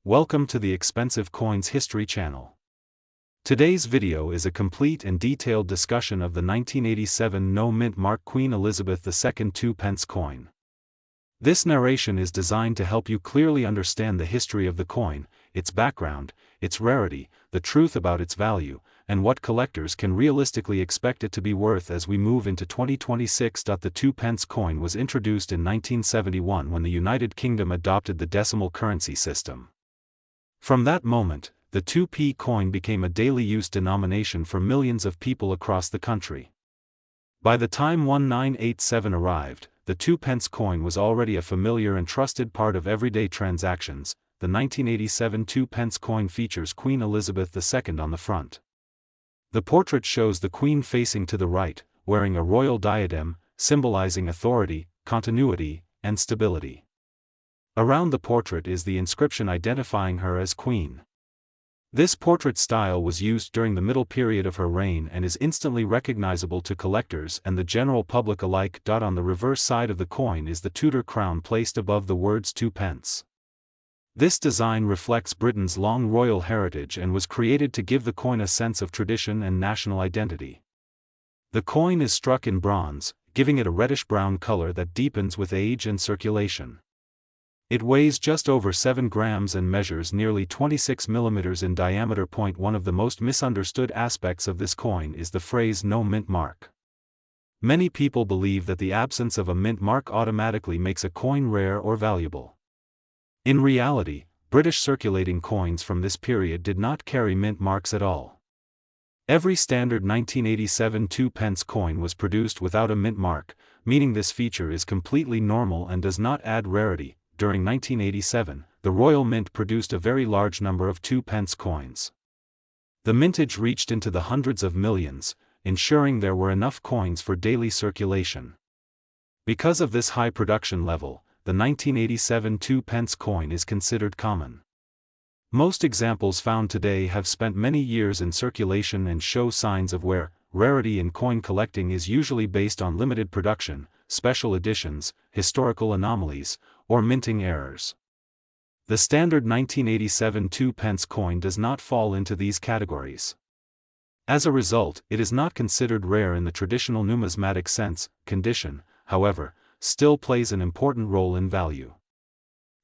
Welcome to the Expensive Coins History channel. Today's video is a complete and detailed discussion of the 1987 no-mint mark Queen Elizabeth II 2-pence coin. This narration is designed to help you clearly understand the history of the coin, its background, its rarity, the truth about its value, and what collectors can realistically expect it to be worth as we move into 2026. The 2-pence coin was introduced in 1971 when the United Kingdom adopted the decimal currency system. From that moment, the 2p coin became a daily use denomination for millions of people across the country. By the time 1987 arrived, the 2-pence coin was already a familiar and trusted part of everyday transactions. The 1987 2-pence coin features Queen Elizabeth II on the front. The portrait shows the Queen facing to the right, wearing a royal diadem, symbolizing authority, continuity, and stability. Around the portrait is the inscription identifying her as Queen. This portrait style was used during the middle period of her reign and is instantly recognizable to collectors and the general public alike. On the reverse side of the coin is the Tudor crown placed above the words 2-pence. This design reflects Britain's long royal heritage and was created to give the coin a sense of tradition and national identity. The coin is struck in bronze, giving it a reddish-brown color that deepens with age and circulation. It weighs just over 7 grams and measures nearly 26 millimeters in diameter. One of the most misunderstood aspects of this coin is the phrase no mint mark. Many people believe that the absence of a mint mark automatically makes a coin rare or valuable. In reality, British circulating coins from this period did not carry mint marks at all. Every standard 1987 2-pence coin was produced without a mint mark, meaning this feature is completely normal and does not add rarity. During 1987, the Royal Mint produced a very large number of 2-pence coins. The mintage reached into the hundreds of millions, ensuring there were enough coins for daily circulation. Because of this high production level, the 1987 2-pence coin is considered common. Most examples found today have spent many years in circulation and show signs of wear. Rarity in coin collecting is usually based on limited production, special editions, historical anomalies, or minting errors. The standard 1987 2-pence coin does not fall into these categories. As a result, it is not considered rare in the traditional numismatic sense. Condition, however, still plays an important role in value.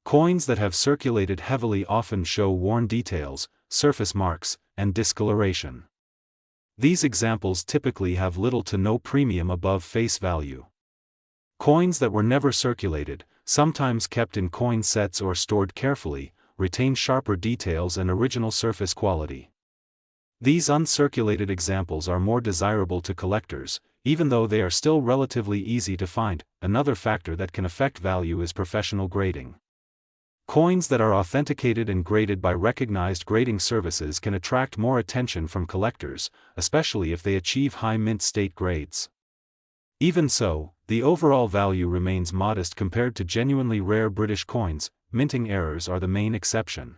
Coins that have circulated heavily often show worn details, surface marks, and discoloration. These examples typically have little to no premium above face value. Coins that were never circulated, sometimes kept in coin sets or stored carefully, retain sharper details and original surface quality. These uncirculated examples are more desirable to collectors, even though they are still relatively easy to find. Another factor that can affect value is professional grading. Coins that are authenticated and graded by recognized grading services can attract more attention from collectors, especially if they achieve high mint state grades. Even so, the overall value remains modest compared to genuinely rare British coins. Minting errors are the main exception.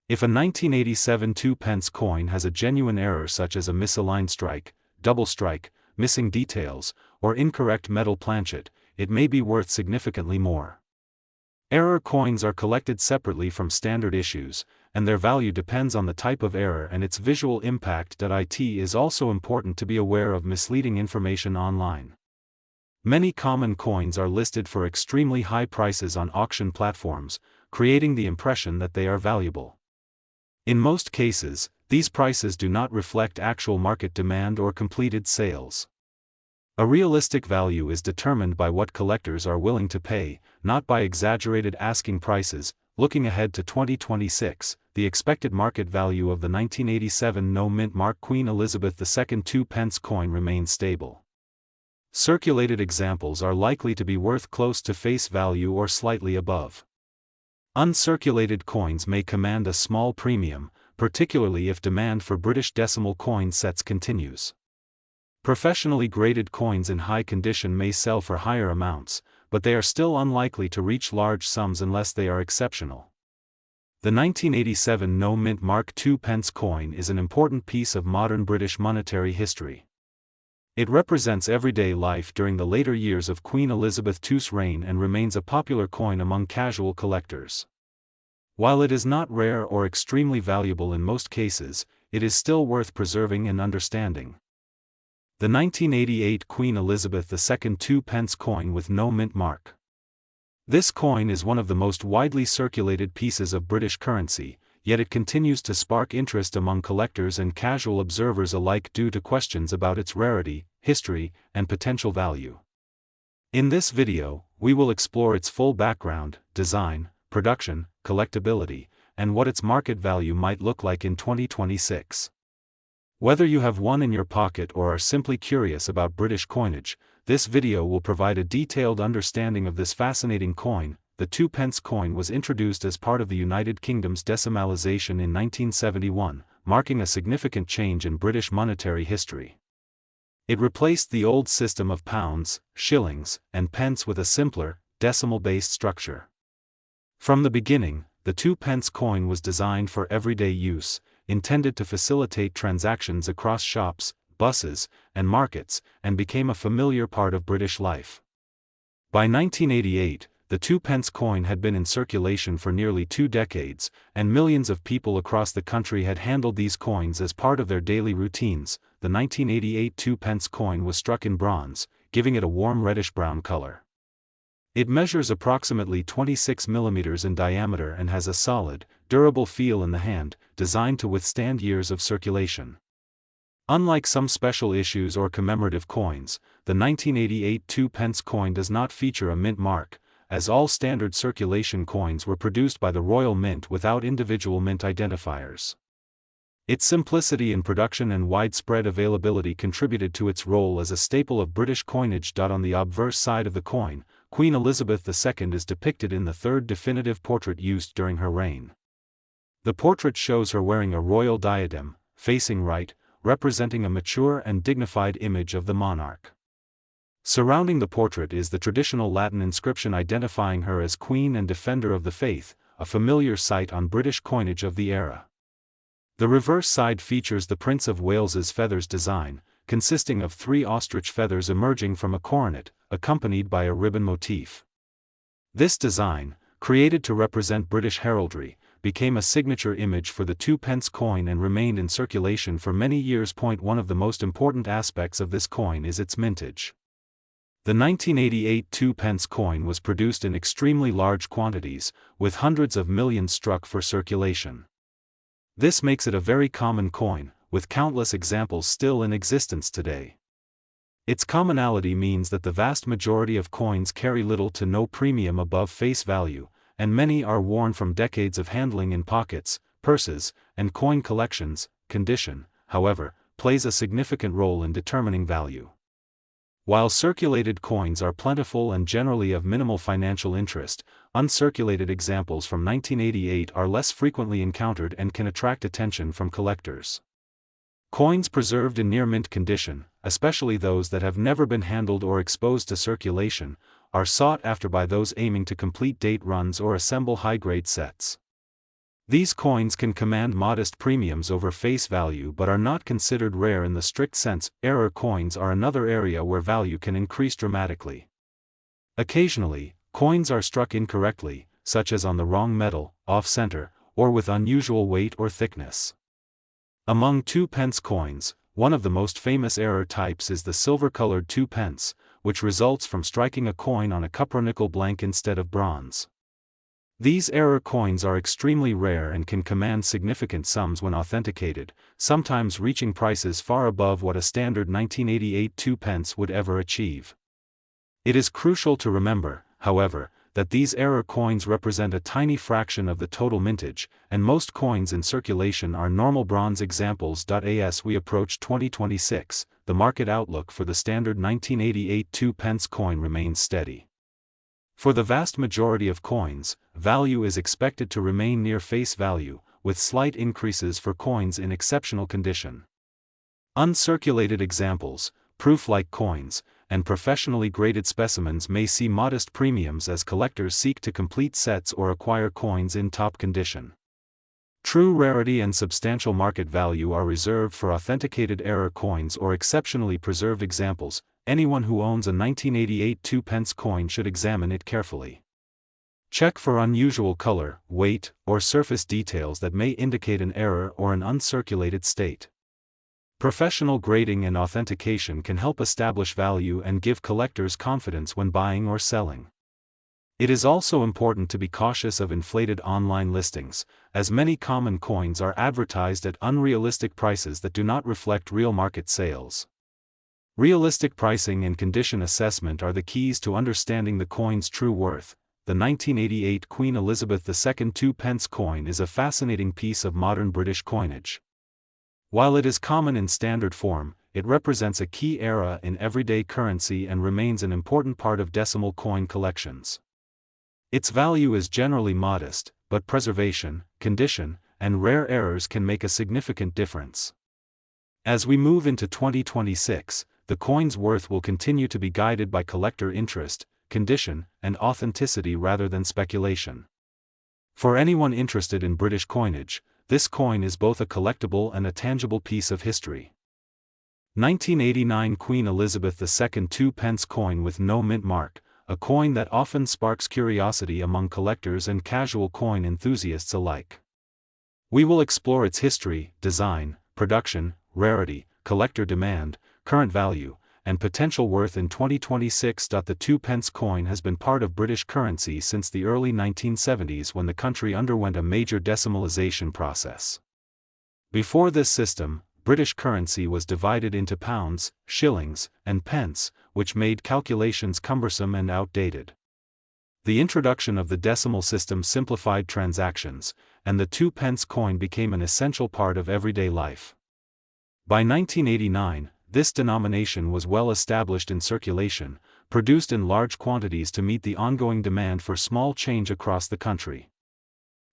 If a 1987 2-pence coin has a genuine error such as a misaligned strike, double strike, missing details, or incorrect metal planchet, it may be worth significantly more. Error coins are collected separately from standard issues, and their value depends on the type of error and its visual impact. It is also important to be aware of misleading information online. Many common coins are listed for extremely high prices on auction platforms, creating the impression that they are valuable. In most cases, these prices do not reflect actual market demand or completed sales. A realistic value is determined by what collectors are willing to pay, not by exaggerated asking prices. Looking ahead to 2026, the expected market value of the 1987 no-mint mark Queen Elizabeth II 2-pence coin remains stable. Circulated examples are likely to be worth close to face value or slightly above. Uncirculated coins may command a small premium, particularly if demand for British decimal coin sets continues. Professionally graded coins in high condition may sell for higher amounts, but they are still unlikely to reach large sums unless they are exceptional. The 1987 no-mint mark 2-pence coin is an important piece of modern British monetary history. It represents everyday life during the later years of Queen Elizabeth II's reign and remains a popular coin among casual collectors. While it is not rare or extremely valuable in most cases, it is still worth preserving and understanding. The 1988 Queen Elizabeth II 2-pence coin with no mint mark. This coin is one of the most widely circulated pieces of British currency, yet it continues to spark interest among collectors and casual observers alike due to questions about its rarity, history, and potential value. In this video, we will explore its full background, design, production, collectability, and what its market value might look like in 2026. Whether you have one in your pocket or are simply curious about British coinage, this video will provide a detailed understanding of this fascinating coin. The 2-pence coin was introduced as part of the United Kingdom's decimalisation in 1971, marking a significant change in British monetary history. It replaced the old system of pounds, shillings, and pence with a simpler, decimal-based structure. From the beginning, the 2-pence coin was designed for everyday use, intended to facilitate transactions across shops, buses, and markets, and became a familiar part of British life. By 1988, the 2-pence coin had been in circulation for nearly 2 decades, and millions of people across the country had handled these coins as part of their daily routines. The 1988 2-pence coin was struck in bronze, giving it a warm reddish-brown color. It measures approximately 26 mm in diameter and has a solid, durable feel in the hand, designed to withstand years of circulation. Unlike some special issues or commemorative coins, the 1988 2-pence coin does not feature a mint mark, as all standard circulation coins were produced by the Royal Mint without individual mint identifiers. Its simplicity in production and widespread availability contributed to its role as a staple of British coinage. On the obverse side of the coin, Queen Elizabeth II is depicted in the third definitive portrait used during her reign. The portrait shows her wearing a royal diadem, facing right, representing a mature and dignified image of the monarch. Surrounding the portrait is the traditional Latin inscription identifying her as Queen and Defender of the Faith, a familiar sight on British coinage of the era. The reverse side features the Prince of Wales's feathers design, consisting of 3 ostrich feathers emerging from a coronet, accompanied by a ribbon motif. This design, created to represent British heraldry, became a signature image for the 2-pence coin and remained in circulation for many years. One of the most important aspects of this coin is its mintage. The 1988 2-pence coin was produced in extremely large quantities, with hundreds of millions struck for circulation. This makes it a very common coin, with countless examples still in existence today. Its commonality means that the vast majority of coins carry little to no premium above face value, and many are worn from decades of handling in pockets, purses, and coin collections. Condition, however, plays a significant role in determining value. While circulated coins are plentiful and generally of minimal financial interest, uncirculated examples from 1988 are less frequently encountered and can attract attention from collectors. Coins preserved in near-mint condition, especially those that have never been handled or exposed to circulation, are sought after by those aiming to complete date runs or assemble high-grade sets. These coins can command modest premiums over face value but are not considered rare in the strict sense. Error coins are another area where value can increase dramatically. Occasionally, coins are struck incorrectly, such as on the wrong metal, off-center, or with unusual weight or thickness. Among 2-pence coins, one of the most famous error types is the silver-colored 2-pence, which results from striking a coin on a cupronickel blank instead of bronze. These error coins are extremely rare and can command significant sums when authenticated, sometimes reaching prices far above what a standard 1988 2-pence would ever achieve. It is crucial to remember, however, that these error coins represent a tiny fraction of the total mintage, and most coins in circulation are normal bronze examples. As we approach 2026, the market outlook for the standard 1988 2-pence coin remains steady. For the vast majority of coins, value is expected to remain near face value, with slight increases for coins in exceptional condition. Uncirculated examples, proof-like coins, and professionally graded specimens may see modest premiums as collectors seek to complete sets or acquire coins in top condition. True rarity and substantial market value are reserved for authenticated error coins or exceptionally preserved examples. Anyone who owns a 1988 2-pence coin should examine it carefully. Check for unusual color, weight, or surface details that may indicate an error or an uncirculated state. Professional grading and authentication can help establish value and give collectors confidence when buying or selling. It is also important to be cautious of inflated online listings, as many common coins are advertised at unrealistic prices that do not reflect real market sales. Realistic pricing and condition assessment are the keys to understanding the coin's true worth. The 1988 Queen Elizabeth II 2p coin is a fascinating piece of modern British coinage. While it is common in standard form, it represents a key era in everyday currency and remains an important part of decimal coin collections. Its value is generally modest, but preservation, condition, and rare errors can make a significant difference. As we move into 2026, the coin's worth will continue to be guided by collector interest, condition, and authenticity rather than speculation. For anyone interested in British coinage, this coin is both a collectible and a tangible piece of history. 1989 Queen Elizabeth II 2p coin with no mint mark, a coin that often sparks curiosity among collectors and casual coin enthusiasts alike. We will explore its history, design, production, rarity, collector demand, current value, and potential worth in 2026. The 2p coin has been part of British currency since the early 1970s when the country underwent a major decimalization process. Before this system, British currency was divided into pounds, shillings, and pence, which made calculations cumbersome and outdated. The introduction of the decimal system simplified transactions, and the 2p coin became an essential part of everyday life. By 1989, this denomination was well established in circulation, produced in large quantities to meet the ongoing demand for small change across the country.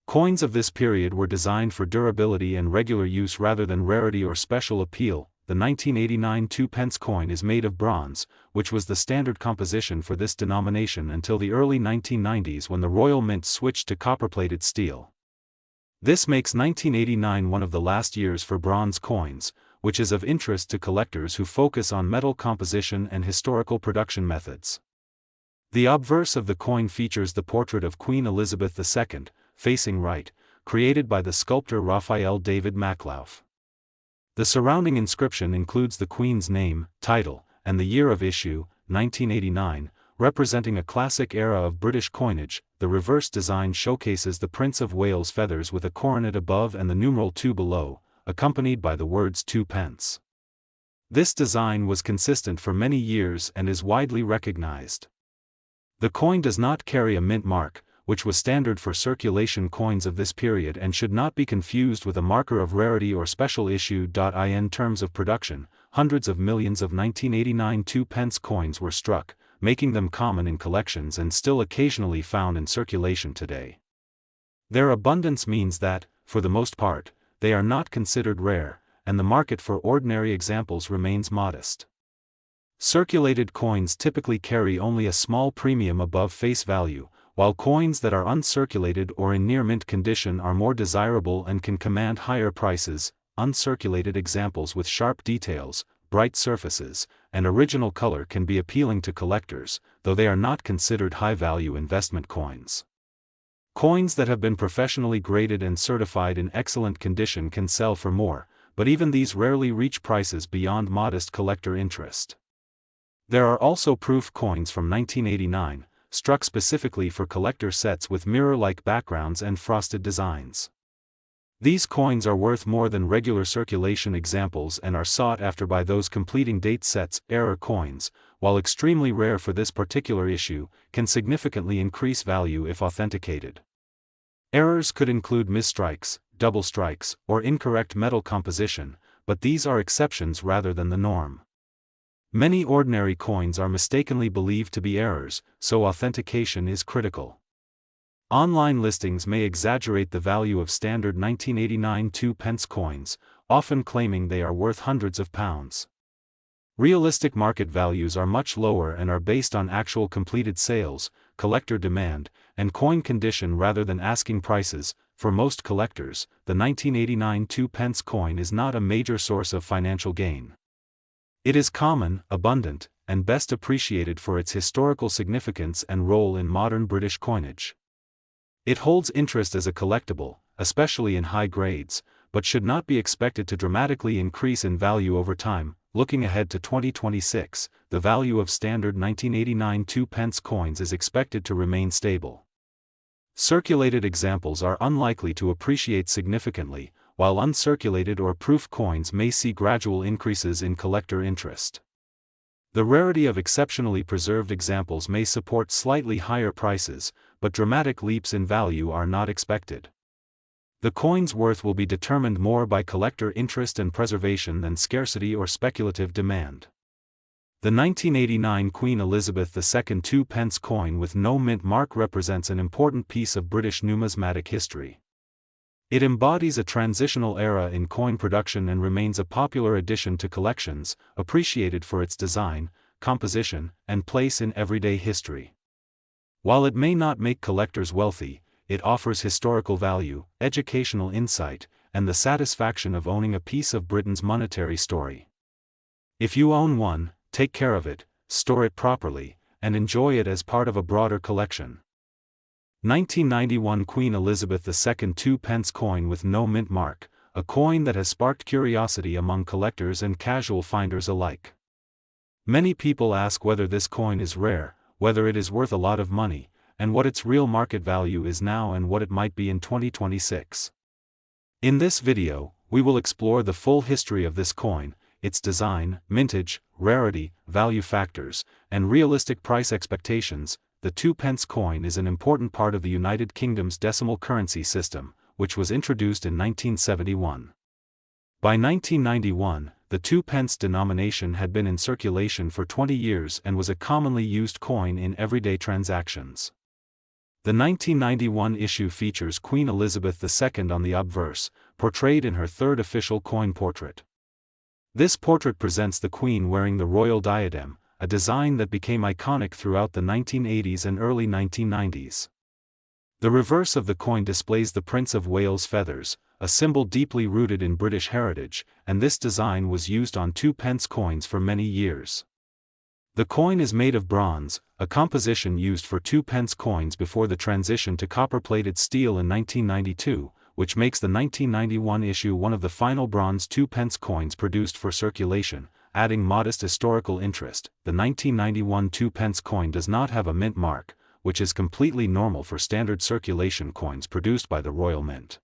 Coins of this period were designed for durability and regular use rather than rarity or special appeal. The 1989 2p coin is made of bronze, which was the standard composition for this denomination until the early 1990s when the Royal Mint switched to copper-plated steel. This makes 1989 one of the last years for bronze coins, which is of interest to collectors who focus on metal composition and historical production methods. The obverse of the coin features the portrait of Queen Elizabeth II, facing right, created by the sculptor Raphael David Maklauf. The surrounding inscription includes the Queen's name, title, and the year of issue, 1989, representing a classic era of British coinage. The reverse design showcases the Prince of Wales' feathers with a coronet above and the numeral 2 below, accompanied by the words 2p. This design was consistent for many years and is widely recognized. The coin does not carry a mint mark, which was standard for circulation coins of this period and should not be confused with a marker of rarity or special issue. In terms of production, hundreds of millions of 1989 2p coins were struck, making them common in collections and still occasionally found in circulation today. Their abundance means that, for the most part, they are not considered rare, and the market for ordinary examples remains modest. Circulated coins typically carry only a small premium above face value, while coins that are uncirculated or in near-mint condition are more desirable and can command higher prices. Uncirculated examples with sharp details, bright surfaces, and original color can be appealing to collectors, though they are not considered high-value investment coins. Coins that have been professionally graded and certified in excellent condition can sell for more, but even these rarely reach prices beyond modest collector interest. There are also proof coins from 1989, struck specifically for collector sets with mirror-like backgrounds and frosted designs. These coins are worth more than regular circulation examples and are sought after by those completing date sets. Error coins, while extremely rare for this particular issue, can significantly increase value if authenticated. Errors could include misstrikes, double strikes, or incorrect metal composition, but these are exceptions rather than the norm. Many ordinary coins are mistakenly believed to be errors, so authentication is critical. Online listings may exaggerate the value of standard 1989 2p coins, often claiming they are worth hundreds of pounds. Realistic market values are much lower and are based on actual completed sales, collector demand, and coin condition rather than asking prices. For most collectors, the 1989 2p coin is not a major source of financial gain. It is common, abundant, and best appreciated for its historical significance and role in modern British coinage. It holds interest as a collectible, especially in high grades, but should not be expected to dramatically increase in value over time. Looking ahead to 2026, the value of standard 1989 2-pence coins is expected to remain stable. Circulated examples are unlikely to appreciate significantly, while uncirculated or proof coins may see gradual increases in collector interest. The rarity of exceptionally preserved examples may support slightly higher prices, but dramatic leaps in value are not expected. The coin's worth will be determined more by collector interest and preservation than scarcity or speculative demand. The 1989 Queen Elizabeth II 2-pence coin with no mint mark represents an important piece of British numismatic history. It embodies a transitional era in coin production and remains a popular addition to collections, appreciated for its design, composition, and place in everyday history. While it may not make collectors wealthy, it offers historical value, educational insight, and the satisfaction of owning a piece of Britain's monetary story. If you own one, take care of it, store it properly, and enjoy it as part of a broader collection. 1991 Queen Elizabeth II 2-pence coin with no mint mark, a coin that has sparked curiosity among collectors and casual finders alike. Many people ask whether this coin is rare, whether it is worth a lot of money, and what its real market value is now and what it might be in 2026. In this video, we will explore the full history of this coin, its design, mintage, rarity, value factors, and realistic price expectations. The 2-pence coin is an important part of the United Kingdom's decimal currency system, which was introduced in 1971. By 1991, the 2-pence denomination had been in circulation for 20 years and was a commonly used coin in everyday transactions. The 1991 issue features Queen Elizabeth II on the obverse, portrayed in her third official coin portrait. This portrait presents the Queen wearing the royal diadem, a design that became iconic throughout the 1980s and early 1990s. The reverse of the coin displays the Prince of Wales' feathers, a symbol deeply rooted in British heritage, and this design was used on 2-pence coins for many years. The coin is made of bronze, a composition used for 2-pence coins before the transition to copper-plated steel in 1992, which makes the 1991 issue one of the final bronze 2-pence coins produced for circulation. Adding modest historical interest, the 1991 2-pence coin does not have a mint mark, which is completely normal for standard circulation coins produced by the Royal Mint.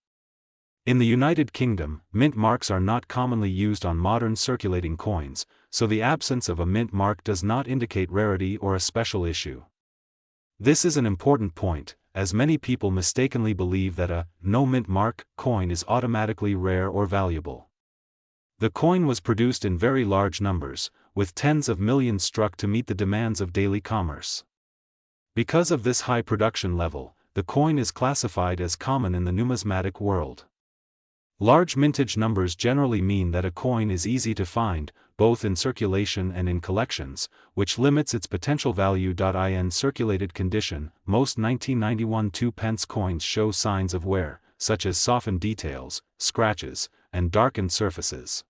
In the United Kingdom, mint marks are not commonly used on modern circulating coins, so the absence of a mint mark does not indicate rarity or a special issue. This is an important point, as many people mistakenly believe that a no mint mark coin is automatically rare or valuable. The coin was produced in very large numbers, with tens of millions struck to meet the demands of daily commerce. Because of this high production level, the coin is classified as common in the numismatic world. Large mintage numbers generally mean that a coin is easy to find, both in circulation and in collections, which limits its potential value. In circulated condition, most 1991 2-pence coins show signs of wear, such as softened details, scratches, and darkened surfaces.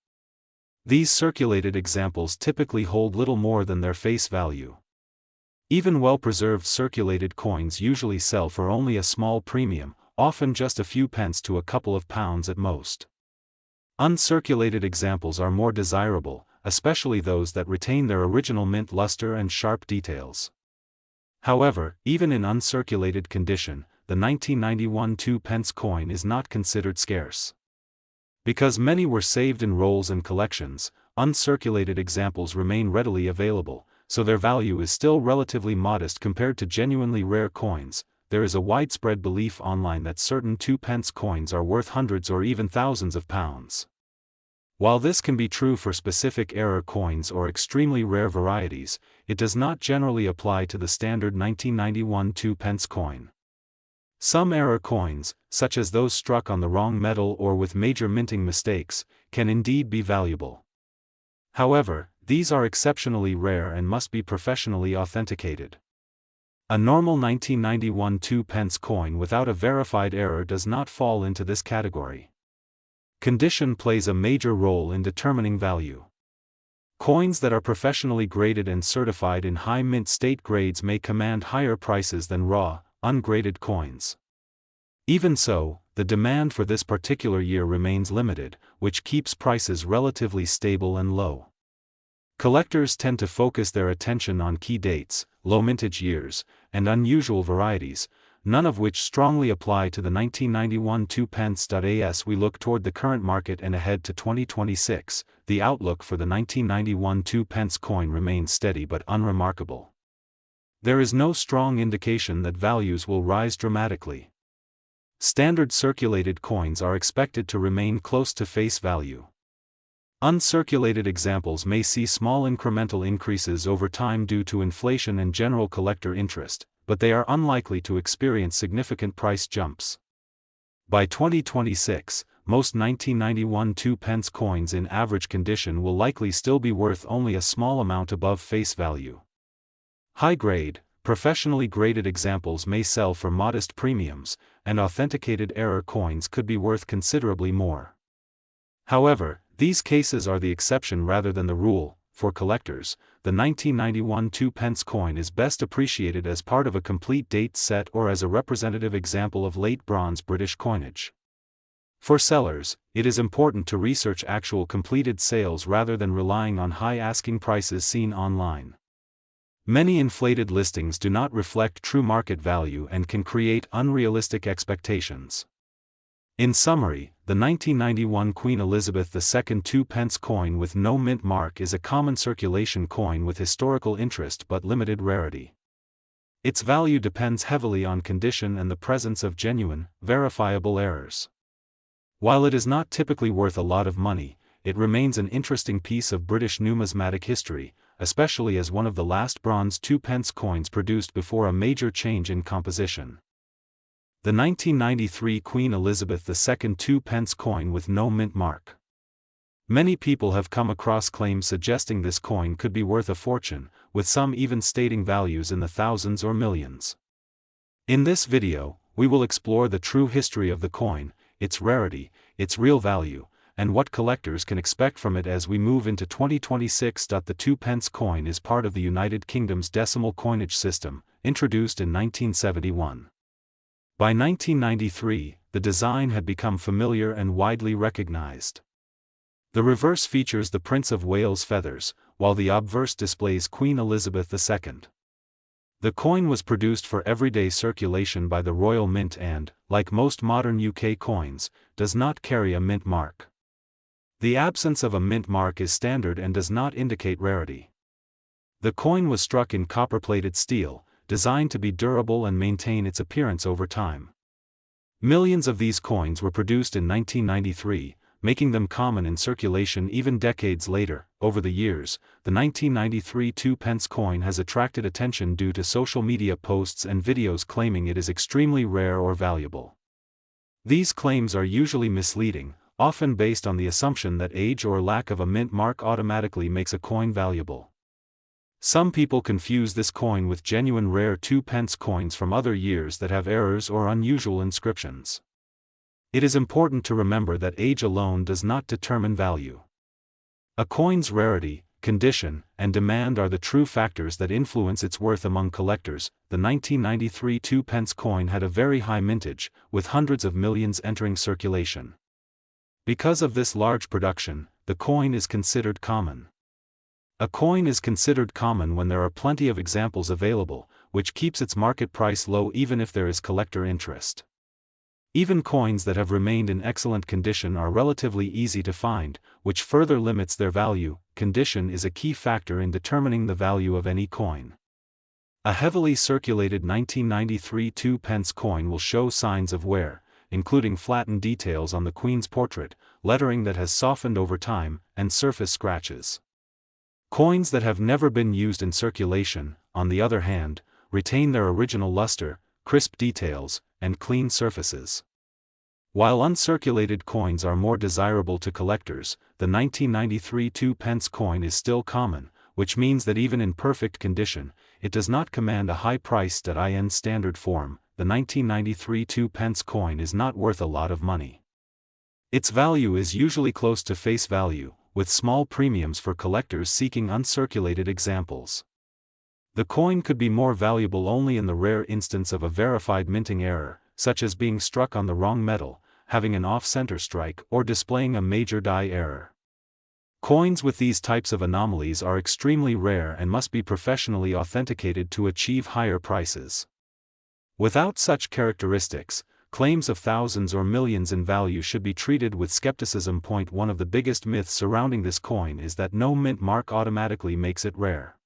These circulated examples typically hold little more than their face value. Even well-preserved circulated coins usually sell for only a small premium, often just a few pence to a couple of pounds at most. Uncirculated examples are more desirable, especially those that retain their original mint luster and sharp details. However, even in uncirculated condition, the 1991 2-pence coin is not considered scarce. Because many were saved in rolls and collections, uncirculated examples remain readily available, so their value is still relatively modest compared to genuinely rare coins. There is a widespread belief online that certain 2-pence coins are worth hundreds or even thousands of pounds. While this can be true for specific error coins or extremely rare varieties, it does not generally apply to the standard 1991 2-pence coin. Some error coins, such as those struck on the wrong metal or with major minting mistakes, can indeed be valuable. However, these are exceptionally rare and must be professionally authenticated. A normal 1991 2-pence coin without a verified error does not fall into this category. Condition plays a major role in determining value. Coins that are professionally graded and certified in high mint state grades may command higher prices than raw, ungraded coins. Even so, the demand for this particular year remains limited, which keeps prices relatively stable and low. Collectors tend to focus their attention on key dates, low mintage years, and unusual varieties, none of which strongly apply to the 1991 2 pence. As we look toward the current market and ahead to 2026, the outlook for the 1991 2 pence coin remains steady but unremarkable. There is no strong indication that values will rise dramatically. Standard circulated coins are expected to remain close to face value. Uncirculated examples may see small incremental increases over time due to inflation and general collector interest, but they are unlikely to experience significant price jumps. By 2026, most 1991 2 pence coins in average condition will likely still be worth only a small amount above face value. High-grade, professionally graded examples may sell for modest premiums, and authenticated error coins could be worth considerably more. However, these cases are the exception rather than the rule. For collectors, the 1991 2 pence coin is best appreciated as part of a complete date set or as a representative example of late bronze British coinage. For sellers, it is important to research actual completed sales rather than relying on high asking prices seen online. Many inflated listings do not reflect true market value and can create unrealistic expectations. In summary, the 1991 Queen Elizabeth II 2 pence coin with no mint mark is a common circulation coin with historical interest but limited rarity. Its value depends heavily on condition and the presence of genuine, verifiable errors. While it is not typically worth a lot of money, it remains an interesting piece of British numismatic history, especially as one of the last bronze 2 pence coins produced before a major change in composition. The 1993 Queen Elizabeth II 2 pence coin with no mint mark. Many people have come across claims suggesting this coin could be worth a fortune, with some even stating values in the thousands or millions. In this video, we will explore the true history of the coin, its rarity, its real value, and what collectors can expect from it as we move into 2026. The 2 pence coin is part of the United Kingdom's decimal coinage system, introduced in 1971. By 1993, the design had become familiar and widely recognized. The reverse features the Prince of Wales feathers, while the obverse displays Queen Elizabeth II. The coin was produced for everyday circulation by the Royal Mint and, like most modern UK coins, does not carry a mint mark. The absence of a mint mark is standard and does not indicate rarity. The coin was struck in copper-plated steel, designed to be durable and maintain its appearance over time. Millions of these coins were produced in 1993, making them common in circulation even decades later. Over the years, the 1993 2 pence coin has attracted attention due to social media posts and videos claiming it is extremely rare or valuable. These claims are usually misleading, often based on the assumption that age or lack of a mint mark automatically makes a coin valuable. Some people confuse this coin with genuine rare 2 pence coins from other years that have errors or unusual inscriptions. It is important to remember that age alone does not determine value. A coin's rarity, condition, and demand are the true factors that influence its worth among collectors. The 1993 2 pence coin had a very high mintage, with hundreds of millions entering circulation. Because of this large production, the coin is considered common. A coin is considered common when there are plenty of examples available, which keeps its market price low even if there is collector interest. Even coins that have remained in excellent condition are relatively easy to find, which further limits their value. Condition is a key factor in determining the value of any coin. A heavily circulated 1993 2 pence coin will show signs of wear, including flattened details on the Queen's portrait, lettering that has softened over time, and surface scratches. Coins that have never been used in circulation, on the other hand, retain their original luster, crisp details, and clean surfaces. While uncirculated coins are more desirable to collectors, the 1993 2 pence coin is still common, which means that even in perfect condition, it does not command a high price. In standard form, the 1993 2 pence coin is not worth a lot of money. Its value is usually close to face value, with small premiums for collectors seeking uncirculated examples. The coin could be more valuable only in the rare instance of a verified minting error, such as being struck on the wrong metal, having an off-center strike, or displaying a major die error. Coins with these types of anomalies are extremely rare and must be professionally authenticated to achieve higher prices. Without such characteristics, claims of thousands or millions in value should be treated with skepticism. One of the biggest myths surrounding this coin is that no mint mark automatically makes it rare.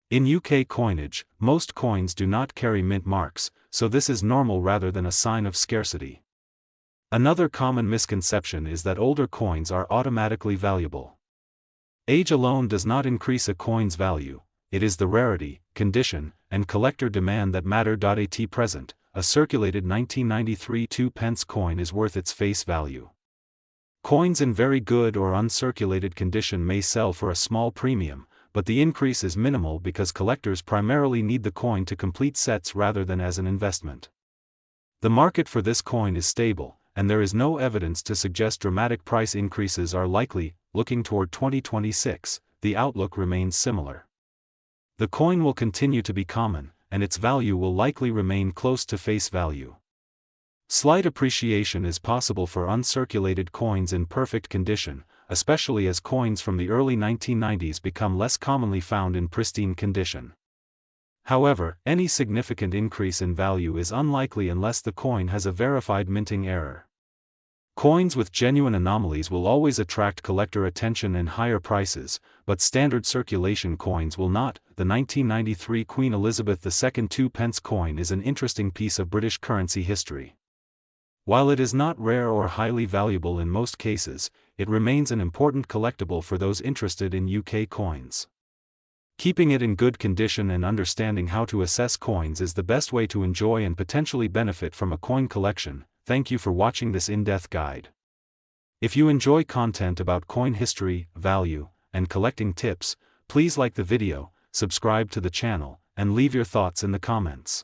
In UK coinage, most coins do not carry mint marks, so this is normal rather than a sign of scarcity. Another common misconception is that older coins are automatically valuable. Age alone does not increase a coin's value, it is the rarity, condition, and collector demand that matter. At present, a circulated 1993 2p coin is worth its face value. Coins in very good or uncirculated condition may sell for a small premium, but the increase is minimal because collectors primarily need the coin to complete sets rather than as an investment. The market for this coin is stable, and there is no evidence to suggest dramatic price increases are likely. Looking toward 2026, the outlook remains similar. The coin will continue to be common, and its value will likely remain close to face value. Slight appreciation is possible for uncirculated coins in perfect condition, especially as coins from the early 1990s become less commonly found in pristine condition. However, any significant increase in value is unlikely unless the coin has a verified minting error. Coins with genuine anomalies will always attract collector attention and higher prices, but standard circulation coins will not. The 1993 Queen Elizabeth II 2p coin is an interesting piece of British currency history. While it is not rare or highly valuable in most cases, it remains an important collectible for those interested in UK coins. Keeping it in good condition and understanding how to assess coins is the best way to enjoy and potentially benefit from a coin collection. Thank you for watching this in-depth guide. If you enjoy content about coin history, value, and collecting tips, please like the video, subscribe to the channel, and leave your thoughts in the comments.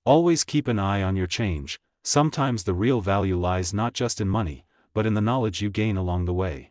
Always keep an eye on your change. Sometimes the real value lies not just in money, but in the knowledge you gain along the way.